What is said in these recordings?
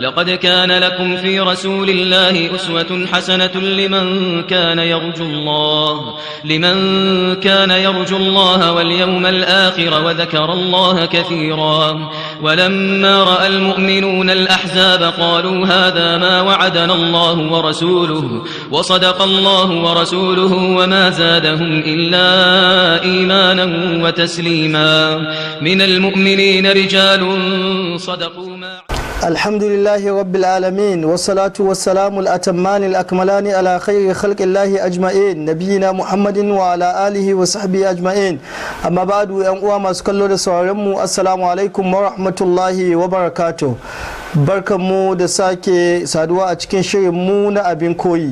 لقد كان لكم في رسول الله أسوة حسنة لمن كان يرجو الله واليوم الآخر وذكر الله كثيرا ولما رأى المؤمنون الأحزاب قالوا هذا ما وعدنا الله ورسوله وصدق الله ورسوله وما زادهم إلا إيمانا وتسليما من المؤمنين رجال صدقوا ما الحمد لله رب العالمين والصلاة والسلام الأتمان الأكملان على خير خلق الله أجمعين نبينا محمد وعلى آله وصحبه أجمعين أما بعد أنقوى ما سكالو دسوارمو السلام عليكم ورحمة الله وبركاته barkanmu da sake saduwa a cikin shirin mu na abin koyi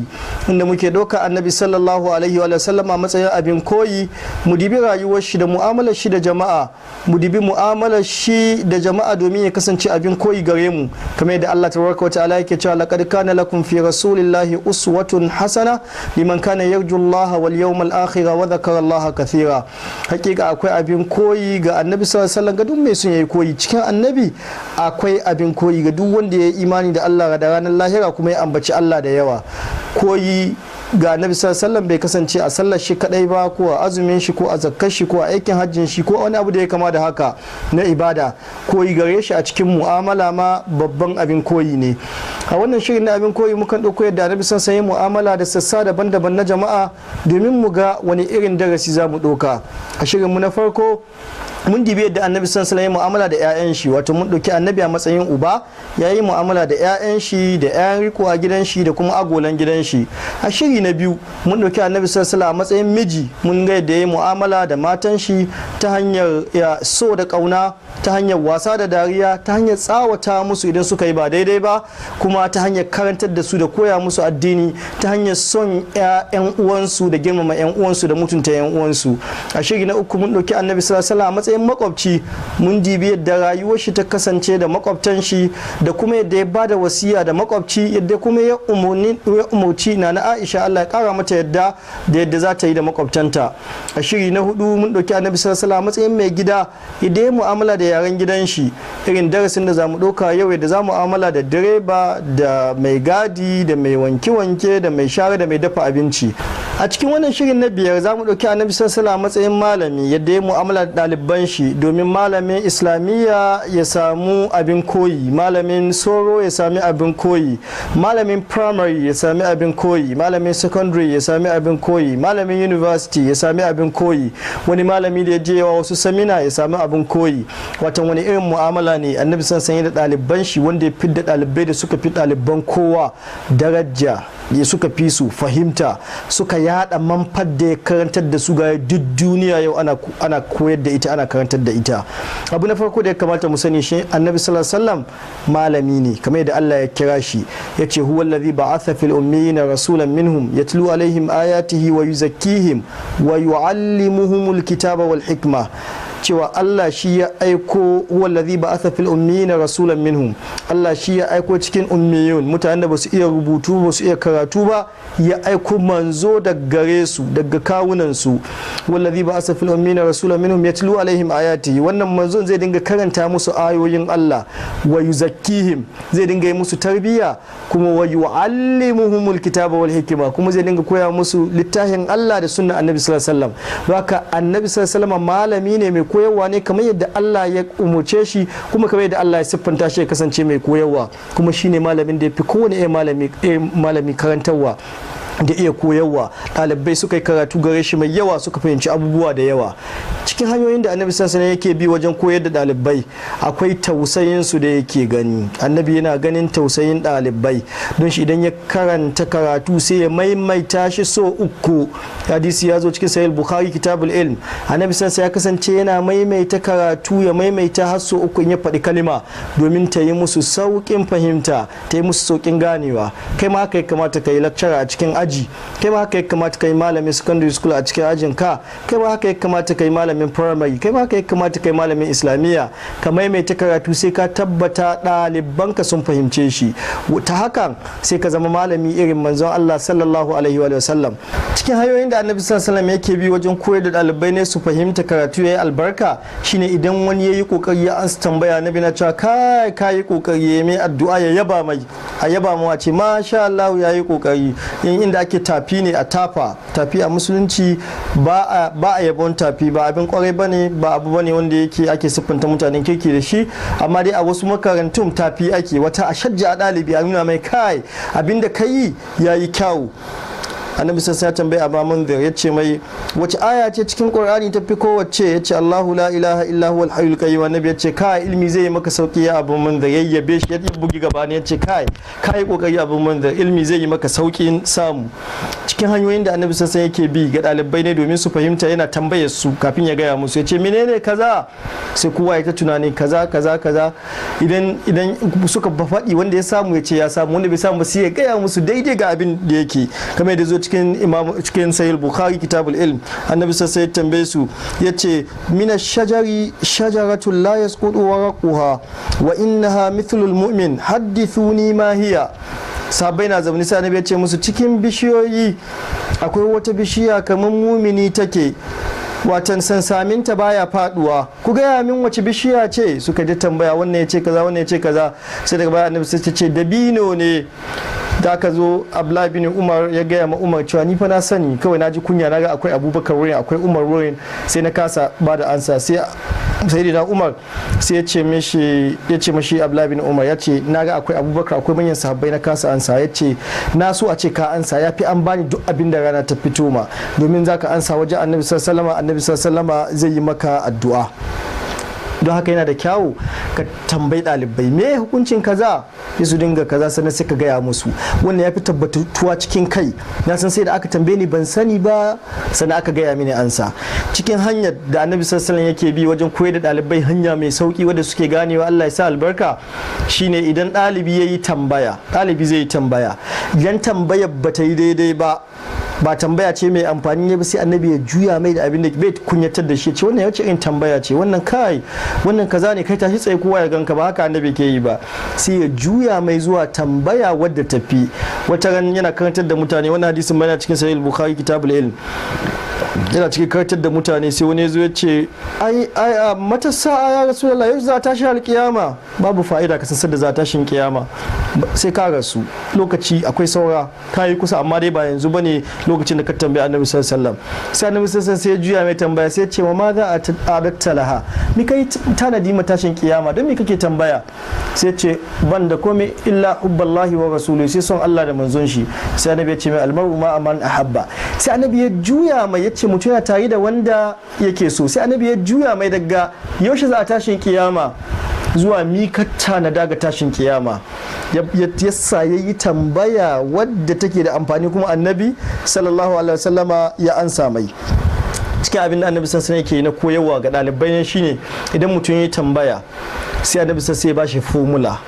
inda muke doka annabi sallallahu alaihi wa sallam a matsayin abin koyi mu dibi rayuwar shi da mu'amalar shi da jama'a mu dibi mu'amalar shi da jama'a domin ya kasance abin koyi gare mu kamar yadda Allah tabaraka wa ta'ala yake cewa laqad kana lakum fi rasulillahi uswatun hasana liman kana yarju Allah wal yawmal akhir wa dhakara Allah kathira hakika akwai abin koyi ga annabi sallallahu alaihi wa sallam ga duk mai son yayi koyi cikin annabi akwai abin koyi ga duk wanda ya yi imani da Allah da ranar lahira kuma ya ambaci Allah da yawa koyi ga annabi sallallahu bai kasance a sallar shi kadai ba ko a azumin shi ko a zakkar shi ko a aikin hajjin shi ko wani abu da ya kama da haka na ibada koyi gare shi a cikin mu'amala ma babban abin koyi ne a wannan shirin na abin koyi mukan dauko yadda annabi sallallahu alaihi mu'amala da sassa daban-daban na jama'a domin mu ga wani irin darasi za mu doka a shirin mu na farko mun dibi yadda annabi sallallahu alaihi mu'amala da 'ya'yan shi wato mun dauki annabi a matsayin uba yayi mu'amala da 'ya'yan shi da 'ya'yan riko a gidan shi da kuma agolan gidan shi a shiri na biyu mun dauki annabi sallallahu alaihi a matsayin miji mun ga yadda yayi mu'amala da matan shi ta hanyar so da kauna ta hanyar wasa da dariya ta hanyar tsawata musu idan suka yi ba daidai ba kuma ta hanyar karantar da su da koya musu addini ta hanyar son 'yan uwansu da girmama 'yan uwansu da mutunta 'yan uwansu a shiri na uku mun dauki annabi sallallahu alaihi a matsayin makwabci mun dibi yadda rayuwar shi ta kasance da makwabtan shi da kuma yadda ya bada wasiya da makwabci yadda kuma ya umarci na Aisha Allah ya kara mata yadda da yadda za ta yi da makwabtanta a shiri na hudu mun dauki annabi sallallahu alaihi matsayin mai gida yadda ya mu'amala da yaran gidan shi irin darasin da zamu dauka yau yadda za mu mu'amala da direba da mai gadi da mai wanke-wanke da mai share da mai dafa abinci a cikin wannan shirin na biyar za mu dauki annabi sallallahu alaihi matsayin malami yadda ya mu'amala da ɗaliban shi domin malamin islamiyya ya samu abin koyi malamin soro ya sami abin koyi malamin primary ya sami abin koyi malamin secondary ya sami abin koyi malamin university ya sami abin koyi wani malami da ya je wa wasu samina ya sami abin koyi watan wani irin mu'amala ne annabi sanya da ɗaliban shi wanda ya fi da ɗalibai da suka fi ɗaliban kowa daraja ya suka fi su fahimta suka yada manfar da ya karantar da su ga duk duniya yau ana koyar da ita ana karantar da ita abu na farko da ya kamata mu sani shi annabi sallallahu alaihi wasallam malami ne kamar yadda Allah ya kira shi yace huwa allazi ba'atha fil ummiyina rasulan minhum yatlu alaihim ayatihi wa yuzakkihim wa yuallimuhumul kitaba wal hikma cewa Allah shi ya aiko wallazi ba'atha fil ummiyina rasulan minhum Allah shi ya aiko cikin ummiyun mutanen da basu iya rubutu basu iya karatu ba ya aiko manzo daga gare su daga kawunan su wallazi ba'atha fil ummiyina rasulan minhum yatlu alaihim ayati wannan manzon zai dinga karanta musu ayoyin Allah wa yuzakkihim zai dinga yi musu tarbiyya kuma wa yuallimuhumul kitaba wal hikma kuma zai dinga koya musu littafin Allah da sunnar annabi sallallahu alaihi wasallam haka annabi sallallahu alaihi wasallam malami ne mai koyarwa ne kamar yadda Allah ya umurce shi kuma kamar yadda Allah ya siffanta shi ya kasance mai koyarwa kuma shine malamin da ya fi kowane malami karantarwa da iya koyarwa ɗalibai suka yi karatu gare shi mai yawa suka fahimci abubuwa da yawa cikin hanyoyin da annabi sallallahu alaihi yake bi wajen koyar da ɗalibai akwai tausayin su da yake gani annabi yana ganin tausayin ɗalibai don shi idan ya karanta karatu sai ya maimaita shi so uku hadisi ya zo cikin sahih bukhari kitabul ilm annabi sallallahu ya kasance yana maimaita karatu ya maimaita har so uku in ya faɗi kalima domin ta yi musu sauƙin fahimta ta yi musu sauƙin ganewa kai ma haka ya kamata ka yi lecture a cikin aji, kai ma haka ya kamata kai malamin secondary school a cikin ajin ka, kai ma haka ya kamata kai malamin primary, kai ma haka ya kamata kai malamin islamiyya. Ka maimaita karatu sai ka tabbata ɗalibanka sun fahimce shi, ta hakan sai ka zama malami irin manzon Allah sallallahu alaihi wa sallam. Cikin hanyoyin da annabi sallallahu alaihi yake bi wajen koyar da ɗalibai ne su fahimta karatu yayi albarka shine idan wani yayi kokari ya ansa tambaya, annabi na cewa kai kokari ya mai addu'a ya yaba mai, a yaba mu ce masha Allah yayi kokari. Inda ake tafi ne a tafi a musulunci ba a yabon tafi, ba abin kwarai bane, ba abu bane wanda yake ake siffanta mutanen kirki da shi, amma dai a wasu makarantun tafi ake, wata a shajja a ɗalibi a nuna mai kai abinda kai yayi kyau. Annabi sai ya tambaye Abu Munzir ya ce mai wace aya ce cikin Qur'ani tafi kowace? Ya ce Allahu la ilaha illa huwal hayyul qayyum. Annabi ya ce kai ilmi zai yi maka sauki ya Abu Munzir, yayyabe shi ya bugi gaba ne ya ce kai kokari Abu Munzir, ilmi zai yi maka saukin samu. Cikin hanyoyin da Annabi sai yake bi ga dalibai ne domin su fahimta, yana tambayar su kafin ya gaya musu, ya ce menene kaza, sai kowa ya ta tunani kaza idan suka faɗi wanda ya samu ya ce ya samu, wanda bai samu ba sai ya gaya musu daidai ga abin da yake. Kamar yadda zo cikin sahih bukhari kitabul ilm, annabi sai ya tambaye su yace mina shajari shajaratul la yasqutu waraqaha wa innaha mithlul mu'min haddithuni ma hiya. Sahabbai na zaune sai annabi ya ce musu cikin bishiyoyi akwai wata bishiya kamar mumini take, watan sansaminta baya faduwa, ku gaya min wace bishiya ce? Suka ji tambaya, wannan ya ce kaza, wannan ya ce kaza. Sai daga baya annabi sai ya ce dabino ne. Da aka zo Abdullahi bin Umar ya gaya ma Umar cewa ni fa na sani, kawai na ji kunya, na ga akwai Abubakar wurin, akwai Umar wurin, sai na kasa ba da ansa. Sai da Umar sai ya ce mashi Abdullahi bin Umar, ya ce na ga akwai Abubakar, akwai manyan sahabbai, na kasa ansa. Ya ce na so a ce ka ansa, ya fi an bani duk abin da rana ta fito ma, domin za ka ansa wajen annabi sallallahu alaihi wasallam zai yi maka addu'a. Don haka yana da kyawu ka tambayi ɗalibai me hukuncin kaza, ya su dinga kaza sannan sai ka gaya musu. Wannan ya fi tabbatuwa cikin kai, na san sai da aka tambaye ni ban sani ba sannan aka gaya mini ansa. Cikin hanyar da annabi sallallahu alaihi yake bi wajen koyar da ɗalibai hanya mai sauki wadda suke ganewa Allah ya sa albarka shine idan ɗalibi zai yi tambaya, idan tambayar ba ta yi daidai ba tambaya ce mai amfani ne ba, sai annabi ya juya mai da abin da bai kunyatar da shi, ce wannan yace irin tambaya ce, wannan kaza ne, kai tashi tsaye kowa ya ganka, ba haka annabi ke yi ba, sai ya juya mai zuwa tambaya wadda tafi. Wata ran yana karantar da mutane, wannan hadisin yana cikin sahih bukhari kitabul ilm, yana cikin karantar da mutane sai wani zo ya ce ai matasa ya rasulullahi yau za ta tashi alkiyama. Babu fa'ida ka san da za ta tashin kiyama, sai ka rasu, lokaci akwai saura, ka yi kusa amma dai ba yanzu bane lokacin da ka tambaye annabi sallallahu alaihi wasallam. Sai annabi sallallahu alaihi wasallam sai ya juya mai tambaya, sai ya ce ma za a adatta laha, ni kai tanadi matashin kiyama, don me kake tambaya? Sai ya ce ban da komai illa hubballahi wa rasuluhu, sai son Allah da manzon shi. Sai annabi ya ce mai almaru ma aman ahabba. Sai annabi ya juya mai, ya ce mutum yana tare da wanda yake so. Sai annabi ya juya mai daga yaushe za a tashin kiyama zuwa mikatta na daga tashin kiyama, yasa ya yi tambaya wadda take da amfani, kuma annabi sallallahu alaihi wasallama ya ansa mai. Cikin abin da annabi sassan yake na koyarwa ga ɗalibai ne shine idan mutum ya yi tambaya sai annabi sassan ya bashi formula,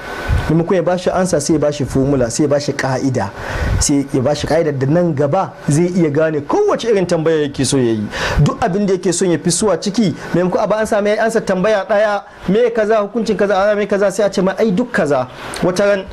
maimakon ya bashi ansa sai ya bashi formula, sai ya bashi ka'ida, sai ya bashi ka'ida da nan gaba zai iya gane kowace irin tambaya yake so ya yi. Duk abin da yake son ya fi suwa ciki, maimakon a ba ansa mai ansa tambaya daya me kaza hukuncin kaza me kaza, sai a ce mai ai duk kaza. Wata ran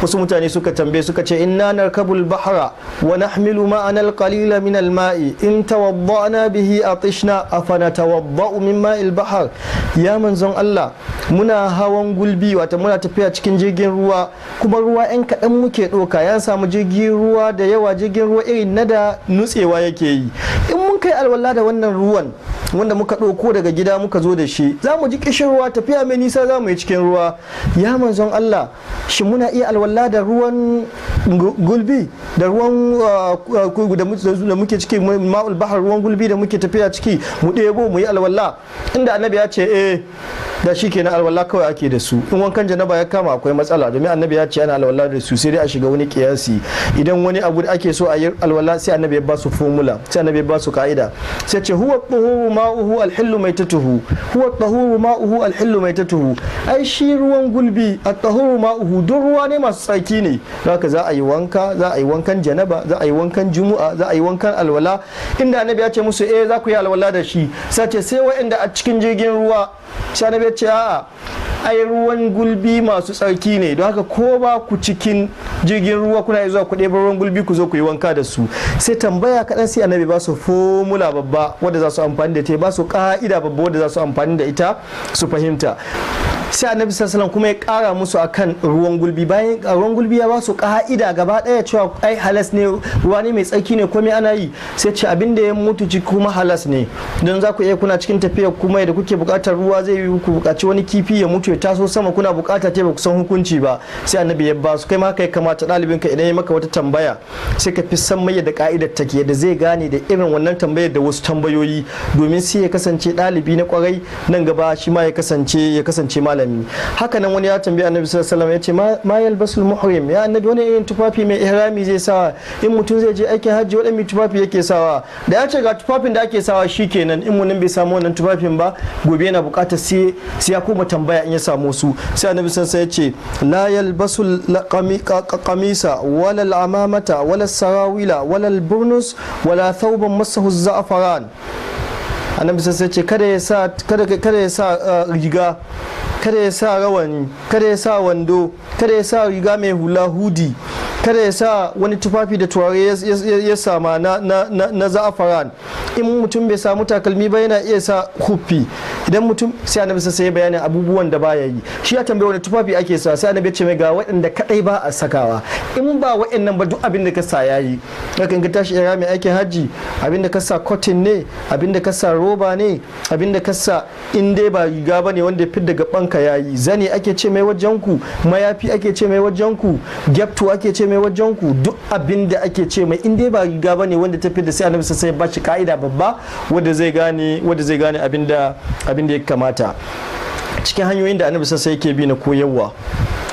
wasu mutane suka tambaye suka ce inna narkabul bahra wa nahmilu ma'ana al-qalila min al-ma'i in tawadda'na bihi atishna afana tawadda'u min ma'il bahr. Ya manzon Allah, muna hawan gulbi, wata muna tafiya cikin jirgin ruwa, kuma ruwa yan kaɗan muke ɗoka, ya samu jirgin ruwa da yawa, jirgin ruwa irin na da nutsewa yake yi. In mun kai alwala da wannan ruwan wanda muka ɗauko daga gida muka zo da shi, za mu ji kishin ruwa, tafiya mai nisa za mu yi cikin ruwa. Ya manzon Allah, shi muna iya alwala da ruwan gulbi, da ruwan da muke ciki ma'ul bahar, ruwan gulbi da muke tafiya ciki mu ɗebo mu yi alwala? Inda annabi ya ce da shi kenan alwala kawai ake da su. In wankan janaba ya kama akwai matsala, domin annabi ya ce ana alwala da su, sai dai a shiga wani kiyasi. Idan wani abu da ake so a yi alwala sai annabi ya ba su formula, sai annabi ya ba su ka'ida, sai ce huwa tahuru ma'uhu alhillu maitatuhu, huwa tahuru ma'uhu alhillu maitatuhu. Ai shi ruwan gulbi at-tahuru ma'uhu duk ruwa ne masu tsarki ne, haka za a yi wanka, za a yi wankan janaba, za a yi wankan jumu'a, za a yi wankan alwala. Inda annabi ya ce musu za ku yi alwala da shi, sai ce sai waɗanda a cikin jirgin ruwa, sai annabi ya ce a'a ai ruwan gulbi masu tsarki ne, don haka ko ba ku cikin jirgin ruwa kuna zuwa ku ɗeba ruwan gulbi ku zo ku yi wanka da su. Sai tambaya kaɗan, sai annabi ba su formula babba wadda za su amfani da ta, ba su ka'ida babba wadda za su amfani da ita su fahimta. Sai annabi sallallahu kuma ya kara musu akan ruwan gulbi, bayan ruwan gulbi ya ba su ka'ida gaba daya cewa ai halas ne, ruwa ne mai tsarki ne, komai ana yi. Sai ce abin da ya mutu ci kuma halas ne, don za ku iya kuna cikin tafiya kuma da kuke bukatar ruwa, zai yi ku bukaci wani kifi ya mutu ya taso sama, kuna bukata ta ba ku san hukunci ba. Sai annabi ya ba su, kai ma kai kamata ɗalibin ka idan ya maka wata tambaya sai ka fi san mai da ka'idar take, yadda zai gane da irin wannan tambayar da wasu tambayoyi, domin sai ya kasance ɗalibi na kwarai nan gaba shi ma ya kasance malami. Haka nan wani ya tambaye annabi sallallahu alaihi wasallam, ya ce ma yalbasul muhrim, ya annabi wani irin tufafi mai ihrami zai sawa in mutum zai je aikin hajji, wadannan tufafi yake sawa? Da ya ce ga tufafin da ake sawa shikenan, in munin bai samu wannan tufafin ba gobe yana bukatar sai ya koma tambaya in ya samu su. Sai annabi sallallahu alaihi wasallam ya ce la yalbasul qamisa wala al-amamata wala sarawila wala al-burnus wala thawban masahu az-za'faran. Annabi sallallahu alaihi wasallam ya ce kada ya sa riga, kada ya sa rawani, kada ya sa wando, kada ya sa riga mai hula hudi, kada ya sa wani tufafi da turare ya sama na za'afaran. In mutum bai samu takalmi ba yana iya sa huffi. Idan mutum, sai annabi sai bayanin abubuwan da baya yi. Shi ya tambaye wani tufafi ake sa, sai annabi ya ce mai ga waɗanda kadai ba a sakawa, in ba waɗannan ba duk abin da ka sa yayi. Kakan ka tashi ya mai aikin hajji, abin da ka sa cotton ne, abin da ka sa roba ne, abin da ka sa in dai ba riga bane wanda ya fi daga banka yayi. Zani ake ce mai wajen ku, mayafi ake ce mai wajen ku, gyapto ake ce mai wajen ku, duk abin da ake ce mai in dai ba riga bane wanda ta fi da, sai annabi sai ya ba shi ka'ida babba wanda zai gane abin da ya kamata. Cikin hanyoyin da annabi sai yake bi na koyarwa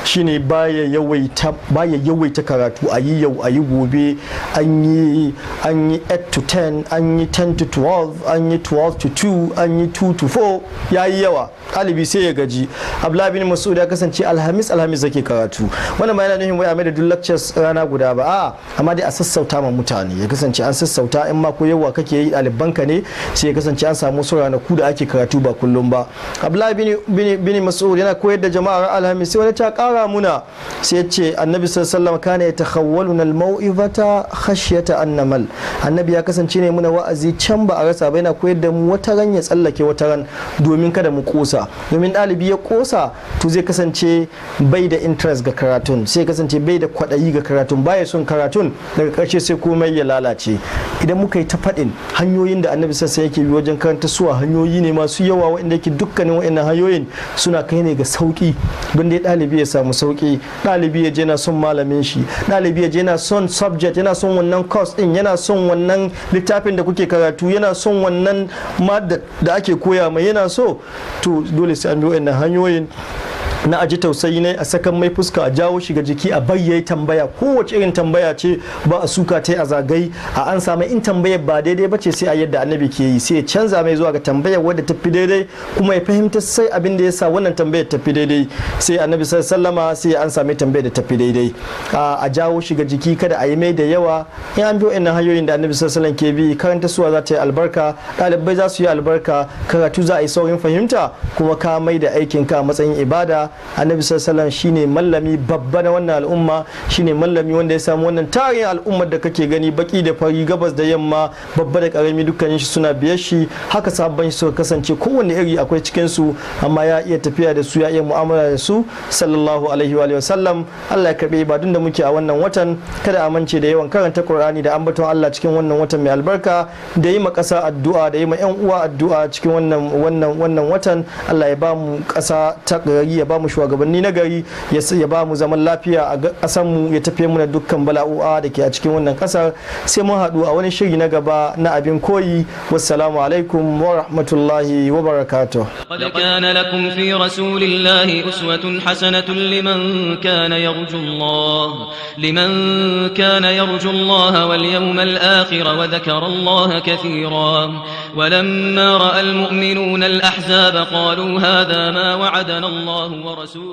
shine baya yawaita karatu, a yi yau a yi gobe, an yi 8 to 10, an yi 10 to 12, an yi 12 to 2, an yi 2 to 4, ya yi yawa, ɗalibi sai ya gaji. Abdullahi bin Mas'ud ya kasance alhamis zake karatu. Wannan ba yana nufin wai a mai da duk lectures rana guda ba, a'a, amma dai a sassauta ma mutane, ya kasance an sassauta. In ma koyarwa kake yi ɗalibanka ne, sai ya kasance an samu wasu ranaku da ake karatu ba kullum ba. Abdullahi bin Mas'ud yana koyar da jama'ar alhamis, sai wani ta kara muna, sai ya ce annabi sallallahu alaihi wasallam kana yatakhawwaluna al-mau'izata khashyata an-namal. Annabi ya kasance ne muna wa'azi can ba a rasa ba, yana koyar da mu wata ran ya tsallake wata ran domin kada mu kosa, domin ɗalibi ya kosa to zai kasance bai da interest ga karatun, sai kasance bai da kwaɗayi ga karatun, baya son karatun, daga ƙarshe sai komai ya lalace. Idan muka yi ta faɗin hanyoyin da annabi sallallahu alaihi wasallam yake bi wajen karanta suwa, hanyoyi ne masu yawa waɗanda yake dukkanin waɗannan hanyoyin suna kai ne ga sauki, don dai ɗalibi ya samu sauki, ɗalibi ya je na son malamin shi, ɗalibi ya je na son subject, yana son wannan course din, yana son wannan littafin da kuke karatu, yana son wannan madda da ake koya mai, yana so, to dole sai an bi waɗannan hanyoyin na aji tausayi ne, a sakan mai fuska, a jawo shi ga jiki, a bayyai tambaya, kowace irin tambaya ce, ba a suka ta a zagai, a an samu in tambayar ba daidai ba ce sai a yadda annabi ke yi, sai ya canza mai zuwa ga tambayar wadda ta fi daidai, kuma ya fahimta sai abin da ya sa wannan tambayar ta fi daidai, sai annabi sallama sai an sami tambayar da ta fi daidai. A jawo shi ga jiki, kada a yi mai da yawa. In an bi wa'annan hanyoyin da annabi sallallahu ke bi, karanta suwa za ta yi albarka, ɗalibai za su yi albarka, karatu za a yi saurin fahimta, kuma ka mai da aikin ka a matsayin ibada. Annabi sallallahu shine mallami babba na wannan al'umma, shine mallami wanda ya samu wannan tarin al'ummar da kake gani, baki da fari, gabas da yamma, babba da karami, dukkanin shi suna biyar shi. Haka sabban shi suka kasance, kowanne iri akwai cikin su, amma ya iya tafiya da su, ya iya mu'amala da su, sallallahu alaihi wa sallam. Allah ya karbe ibadun da muke a wannan watan, kada a mance da yawan karanta Qur'ani da ambaton Allah cikin wannan watan mai albarka, da yi ma ƙasa addu'a, da yi ma ƴan uwa addu'a cikin wannan watan. Allah ya ba mu ƙasa ta gari, ya ba mu shugabanni na gari, ya ba mu zaman lafiya a ƙasar mu, ya tafiye mu da dukkan bala'o'a da ke a cikin wannan ƙasar. Sai mun haɗu a wani shiri na gaba na abin koyi. Wassalamu alaikum wa rahmatullahi wa barakatuh. لقد كان لكم في رسول الله أسوة حسنة لمن كان يرجو الله واليوم الآخر وذكر الله كثيرا. ولما رأى المؤمنون الأحزاب قالوا هذا ما وعدنا الله ورسوله.